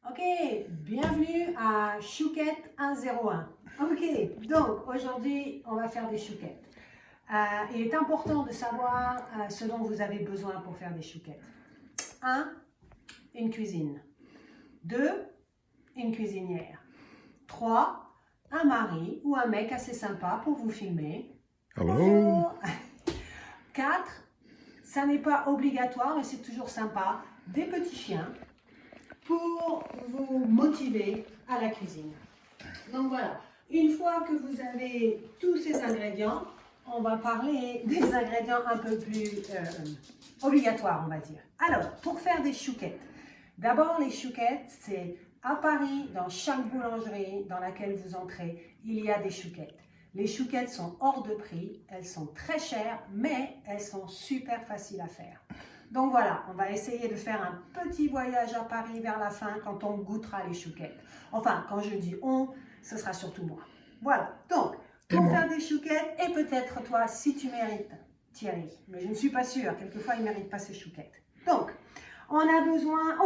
Ok, bienvenue à Chouquette 101. Ok, donc aujourd'hui on va faire des chouquettes. Il est important de savoir ce dont vous avez besoin pour faire des chouquettes. 1. Une cuisine. 2. Une cuisinière. 3. Un mari ou un mec assez sympa pour vous filmer. Bonjour. 4. Ça n'est pas obligatoire mais c'est toujours sympa. Des petits chiens pour vous motiver à la cuisine. Donc voilà, une fois que vous avez tous ces ingrédients, on va parler des ingrédients un peu plus obligatoires, on va dire. Alors, pour faire des chouquettes, d'abord les chouquettes, c'est à Paris, dans chaque boulangerie dans laquelle vous entrez, il y a des chouquettes. Les chouquettes sont hors de prix, elles sont très chères, mais elles sont super faciles à faire. Donc voilà, on va essayer de faire un petit voyage à Paris vers la fin quand on goûtera les chouquettes. Enfin, quand je dis on, ce sera surtout moi. Voilà, donc, pour faire des chouquettes, et peut-être toi, si tu mérites, Thierry, mais je ne suis pas sûre, quelquefois il ne mérite pas ses chouquettes. Donc, on a besoin,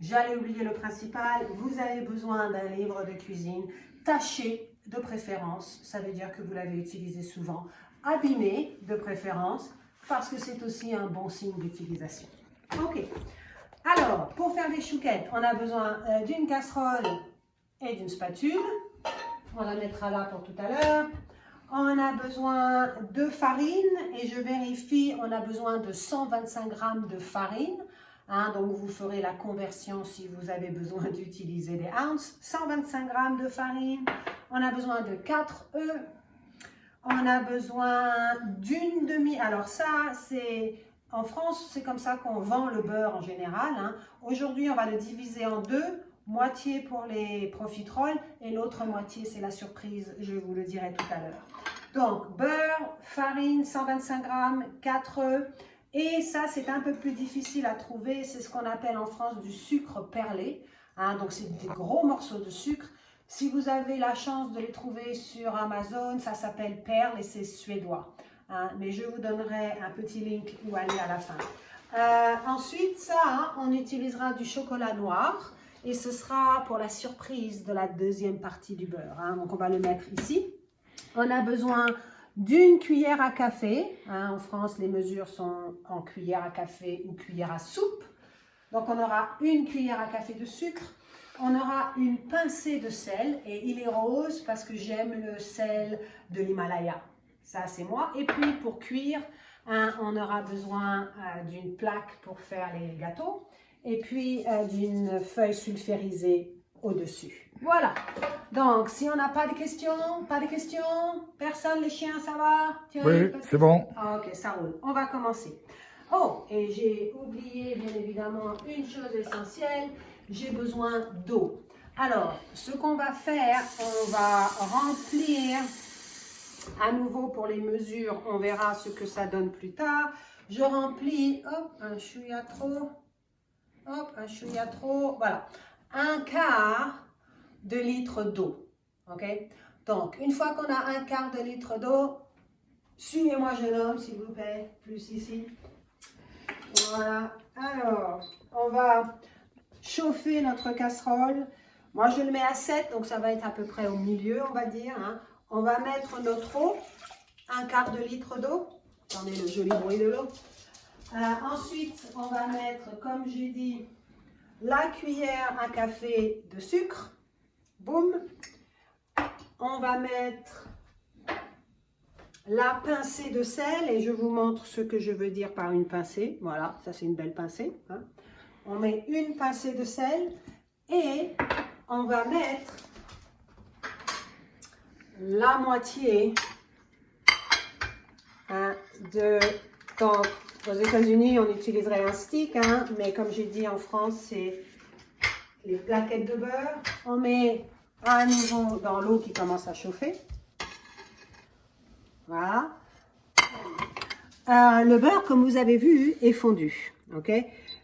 j'allais oublier le principal, vous avez besoin d'un livre de cuisine taché de préférence, ça veut dire que vous l'avez utilisé souvent, abîmé de préférence, parce que c'est aussi un bon signe d'utilisation. Ok, alors pour faire des chouquettes, on a besoin d'une casserole et d'une spatule. On la mettra là pour tout à l'heure. On a besoin de farine et je vérifie, on a besoin de 125 g de farine. Donc vous ferez la conversion si vous avez besoin d'utiliser des ounces. 125 g de farine. On a besoin de 4 œufs. On a besoin d'une demi... Alors ça, c'est... En France, c'est comme ça qu'on vend le beurre en général. Aujourd'hui, on va le diviser en deux. Moitié pour les profiteroles et l'autre moitié, c'est la surprise. Je vous le dirai tout à l'heure. Donc, beurre, farine, 125 g, 4 œufs. Et ça, c'est un peu plus difficile à trouver. C'est ce qu'on appelle en France du sucre perlé. Donc, c'est des gros morceaux de sucre. Si vous avez la chance de les trouver sur Amazon, ça s'appelle Perle et c'est suédois. Mais je vous donnerai un petit link où aller à la fin. Ensuite, ça, on utilisera du chocolat noir et ce sera pour la surprise de la deuxième partie du beurre. Donc, on va le mettre ici. On a besoin d'une cuillère à café. En France, les mesures sont en cuillère à café ou cuillère à soupe. Donc, on aura une cuillère à café de sucre. On aura une pincée de sel et il est rose parce que j'aime le sel de l'Himalaya. Ça, c'est moi. Et puis, pour cuire, on aura besoin d'une plaque pour faire les gâteaux et puis d'une feuille sulfurisée au-dessus. Voilà. Donc, si on n'a pas de questions, personne, les chiens, ça va? Oui, c'est bon. Ok, ça roule. On va commencer. Et j'ai oublié, bien évidemment, une chose essentielle. J'ai besoin d'eau. Alors, ce qu'on va faire, on va remplir, à nouveau pour les mesures, on verra ce que ça donne plus tard. Je remplis, un chouïa trop, voilà, un quart de litre d'eau. Ok? Donc, une fois qu'on a un quart de litre d'eau, suivez-moi jeune homme, s'il vous plaît, plus ici. Voilà. Alors, on va chauffer notre casserole. Moi, je le mets à 7, donc ça va être à peu près au milieu, on va dire. On va mettre notre eau, un quart de litre d'eau. Attendez le joli bruit de l'eau. Ensuite, on va mettre, comme j'ai dit, la cuillère à café de sucre. Boum. On va mettre la pincée de sel et je vous montre ce que je veux dire par une pincée. Voilà, ça c'est une belle pincée. On met une pincée de sel et on va mettre la moitié donc, aux États-Unis, on utiliserait un stick, mais comme j'ai dit en France, c'est les plaquettes de beurre. On met à nouveau dans l'eau qui commence à chauffer. Voilà. Le beurre, comme vous avez vu, est fondu. Ok?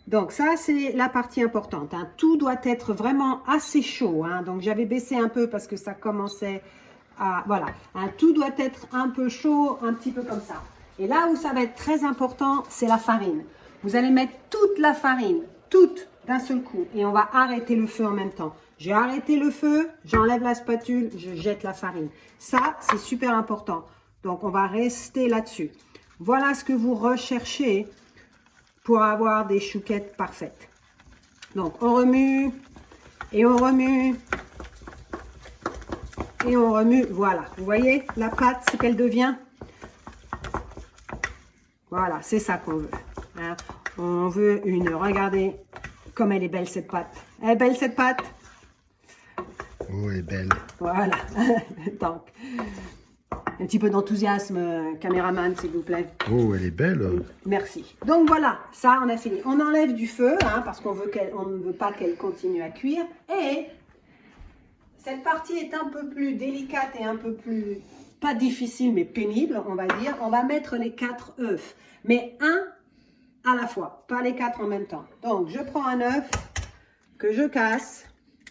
Donc ça, c'est la partie importante. Tout doit être vraiment assez chaud. Donc j'avais baissé un peu parce que ça commençait à... Voilà. Tout doit être un peu chaud, un petit peu comme ça. Et là où ça va être très important, c'est la farine. Vous allez mettre toute la farine. toutes d'un seul coup. Et on va arrêter le feu en même temps. J'ai arrêté le feu, j'enlève la spatule, je jette la farine. Ça, c'est super important. Donc, on va rester là-dessus. Voilà ce que vous recherchez pour avoir des chouquettes parfaites. Donc, on remue et on remue et on remue. Voilà, vous voyez la pâte, ce qu'elle devient. Voilà, c'est ça qu'on veut. Hein. On veut une... Regardez comme elle est belle cette pâte. Elle est belle cette pâte. Oh, elle est belle. Voilà. Donc, un petit peu d'enthousiasme, caméraman, s'il vous plaît. Oh, elle est belle. Merci. Donc voilà, ça, on a fini. On enlève du feu, hein, parce qu'on ne veut pas qu'elle continue à cuire. Et cette partie est un peu plus délicate et un peu plus, pas difficile, mais pénible, on va dire. On va mettre les 4 œufs, mais un à la fois, pas les 4 en même temps. Donc, je prends un œuf que je casse,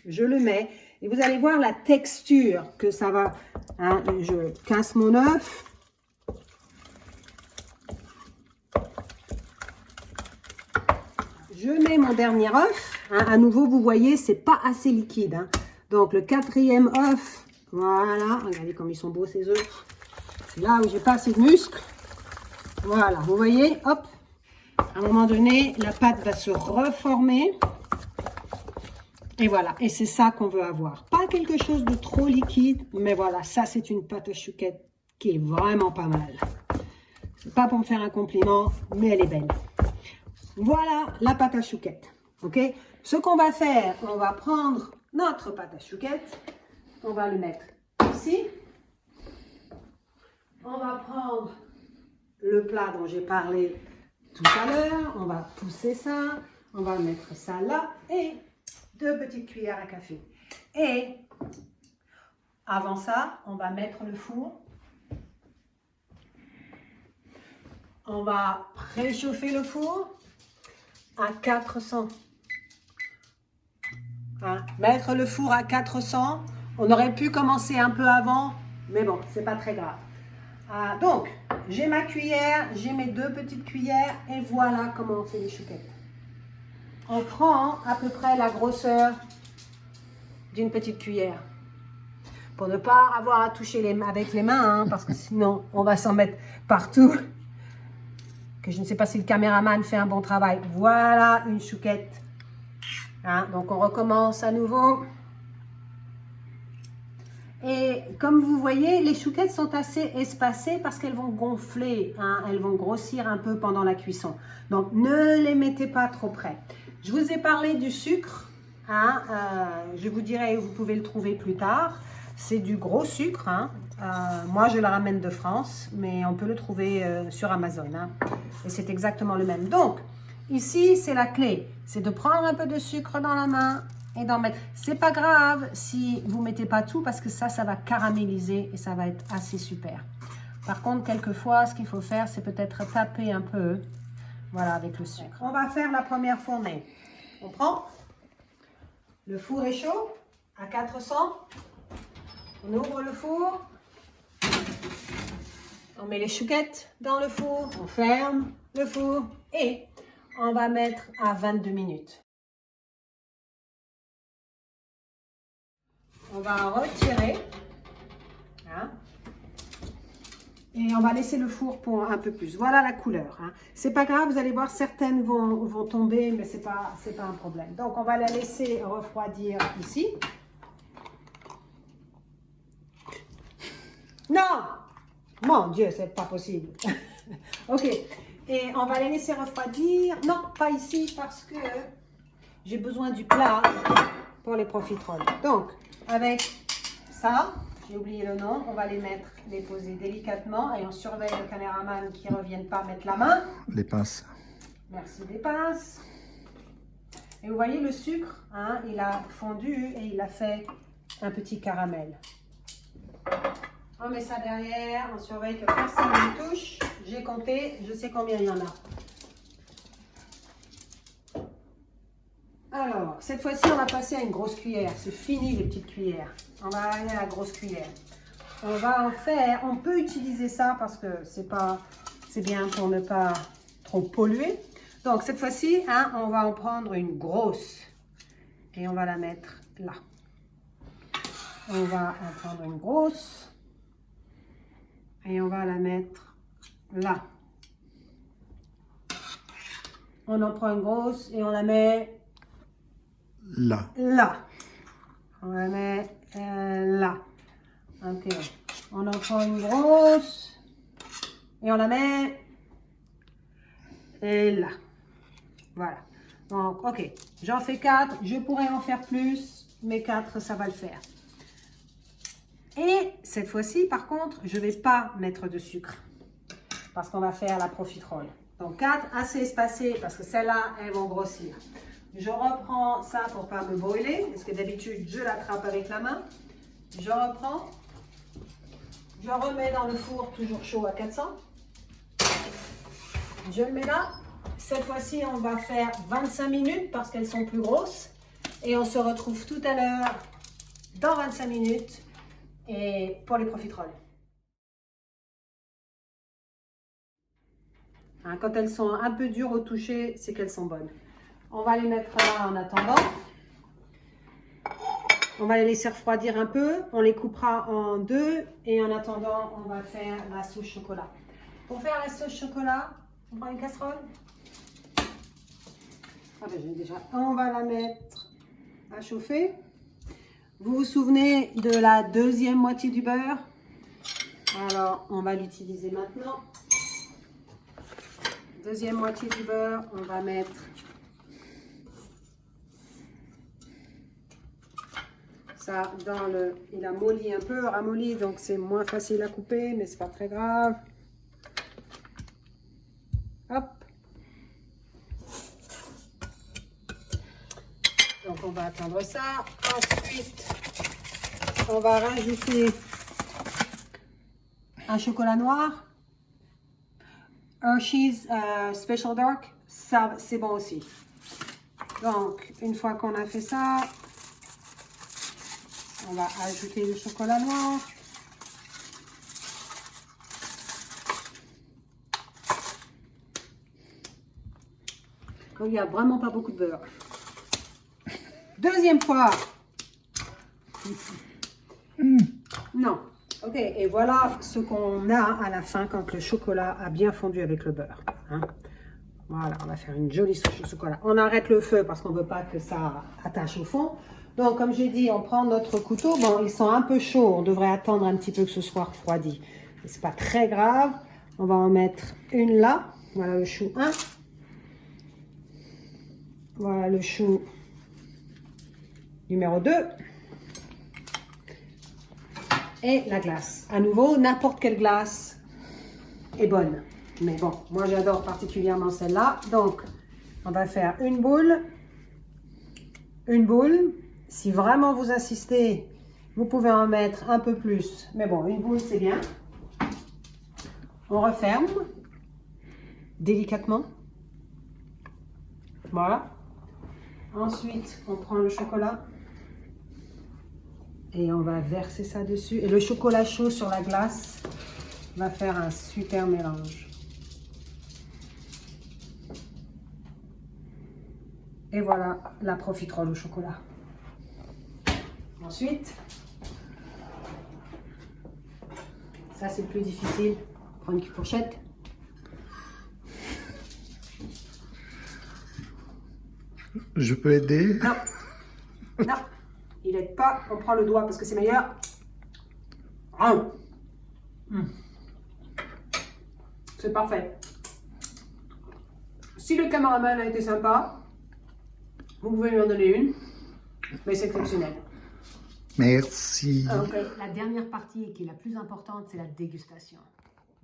je le mets, et vous allez voir la texture que ça va. Hein, je casse mon œuf. Je mets mon dernier œuf. Hein, à nouveau, vous voyez, c'est pas assez liquide. Hein. Donc, le 4e œuf. Voilà. Regardez comme ils sont beaux, ces œufs. C'est là où j'ai pas assez de muscles. Voilà. Vous voyez, hop. À un moment donné, la pâte va se reformer. Et voilà. Et c'est ça qu'on veut avoir. Pas quelque chose de trop liquide. Mais voilà, ça, c'est une pâte à chouquette qui est vraiment pas mal. C'est pas pour me faire un compliment, mais elle est belle. Voilà la pâte à chouquette. Ok. Ce qu'on va faire, on va prendre notre pâte à chouquette. On va le mettre ici. On va prendre le plat dont j'ai parlé tout à l'heure. On va pousser ça. On va mettre ça là. Et 2 petites cuillères à café. Et avant ça, on va mettre le four. On va préchauffer le four à 400. Hein? Mettre le four à 400. On aurait pu commencer un peu avant, mais bon, c'est pas très grave. Donc, j'ai ma cuillère, j'ai mes 2 petites cuillères et voilà comment on fait les chouquettes. On prend à peu près la grosseur d'une petite cuillère. Pour ne pas avoir à toucher avec les mains, hein, parce que sinon, on va s'en mettre partout. Que je ne sais pas si le caméraman fait un bon travail. Voilà une chouquette. Hein, donc, on recommence à nouveau. Et comme vous voyez, les chouquettes sont assez espacées parce qu'elles vont gonfler. Hein, elles vont grossir un peu pendant la cuisson. Donc, ne les mettez pas trop près. Je vous ai parlé du sucre. Hein, je vous dirai où vous pouvez le trouver plus tard. C'est du gros sucre. Hein. Moi, je le ramène de France, mais on peut le trouver sur Amazon. Hein. Et c'est exactement le même. Donc, ici, c'est la clé. C'est de prendre un peu de sucre dans la main et d'en mettre. C'est pas grave si vous ne mettez pas tout parce que ça va caraméliser et ça va être assez super. Par contre, quelquefois, ce qu'il faut faire, c'est peut-être taper un peu. Voilà, avec le sucre. On va faire la première fournée. On prend. Le four est chaud à 400. On ouvre le four. On met les chouquettes dans le four. On ferme le four. Et on va mettre à 22 minutes. On va retirer. Hein. Et on va laisser le four pour un peu plus. Voilà la couleur. Hein. C'est pas grave, vous allez voir, certaines vont tomber, mais c'est pas un problème. Donc, on va la laisser refroidir ici. Non! Mon Dieu, c'est pas possible. Ok. Et on va les laisser refroidir. Non, pas ici, parce que j'ai besoin du plat pour les profiteroles. Donc, avec ça... J'ai oublié le nom, on va les poser délicatement et on surveille le caméraman qui ne revienne pas mettre la main. Les pinces. Merci des pinces. Et vous voyez le sucre, hein, il a fondu et il a fait un petit caramel. On met ça derrière, on surveille que personne ne touche. J'ai compté, je sais combien il y en a. Alors, cette fois-ci, on va passer à une grosse cuillère. C'est fini les petites cuillères. On va aller à la grosse cuillère. On va en faire, on peut utiliser ça parce que c'est bien pour ne pas trop polluer. Donc, cette fois-ci, hein, on va en prendre une grosse. Et on va la mettre là. On va en prendre une grosse. Et on va la mettre là. On en prend une grosse et on la met Là. là. On la met là. Ok. On en prend une grosse et on la met là. Voilà. Donc, ok. J'en fais 4. Je pourrais en faire plus, mais 4, ça va le faire. Et cette fois-ci, par contre, je ne vais pas mettre de sucre parce qu'on va faire la profiterole. Donc 4 assez espacées parce que celles-là, elles vont grossir. Je reprends ça pour ne pas me brûler parce que d'habitude, je l'attrape avec la main. Je reprends. Je remets dans le four toujours chaud à 400. Je le mets là. Cette fois-ci, on va faire 25 minutes parce qu'elles sont plus grosses. Et on se retrouve tout à l'heure dans 25 minutes et pour les profiteroles. Hein, quand elles sont un peu dures au toucher, c'est qu'elles sont bonnes. On va les mettre là en attendant. On va les laisser refroidir un peu. On les coupera en deux. Et en attendant, on va faire la sauce chocolat. Pour faire la sauce chocolat, on prend une casserole. Ah ben, j'ai déjà. On va la mettre à chauffer. Vous vous souvenez de la deuxième moitié du beurre? Alors, on va l'utiliser maintenant. Deuxième moitié du beurre, on va mettre ça dans le... Il a molli un peu, ramolli, donc c'est moins facile à couper, mais c'est pas très grave. Hop. Donc on va attendre ça. Ensuite, on va rajouter un chocolat noir. Hershey's Special Dark, ça c'est bon aussi. Donc, une fois qu'on a fait ça, on va ajouter le chocolat noir. Donc, il n'y a vraiment pas beaucoup de beurre. Deuxième fois. Non. Ok, et voilà ce qu'on a à la fin quand le chocolat a bien fondu avec le beurre. Hein. Voilà, on va faire une jolie sauce au chocolat. On arrête le feu parce qu'on ne veut pas que ça attache au fond. Donc, comme j'ai dit, on prend notre couteau. Bon, ils sont un peu chauds. On devrait attendre un petit peu que ce soit refroidi. Ce n'est pas très grave. On va en mettre une là. Voilà le chou 1. Voilà le chou numéro 2. Et la glace. À nouveau, n'importe quelle glace est bonne. Mais bon, moi j'adore particulièrement celle-là. Donc, on va faire une boule. Une boule. Si vraiment vous insistez, vous pouvez en mettre un peu plus. Mais bon, une boule, c'est bien. On referme délicatement. Voilà. Ensuite, on prend le chocolat. Et on va verser ça dessus. Et le chocolat chaud sur la glace va faire un super mélange. Et voilà la profiterole au chocolat. Ensuite, ça c'est le plus difficile. Prendre une fourchette. Je peux aider? Non. Non. Il n'aide pas. On prend le doigt parce que c'est meilleur. C'est parfait. Si le caméraman a été sympa, vous pouvez lui en donner une. Mais c'est exceptionnel. Merci. Ok, la dernière partie qui est la plus importante, c'est la dégustation.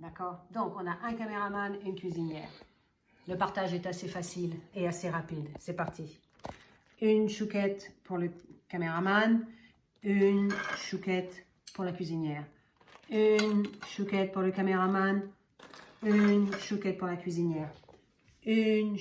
D'accord? Donc, on a un caméraman et une cuisinière. Le partage est assez facile et assez rapide. C'est parti. Une chouquette pour le caméraman, une chouquette pour la cuisinière. Une chouquette pour le caméraman, une chouquette pour la cuisinière. Une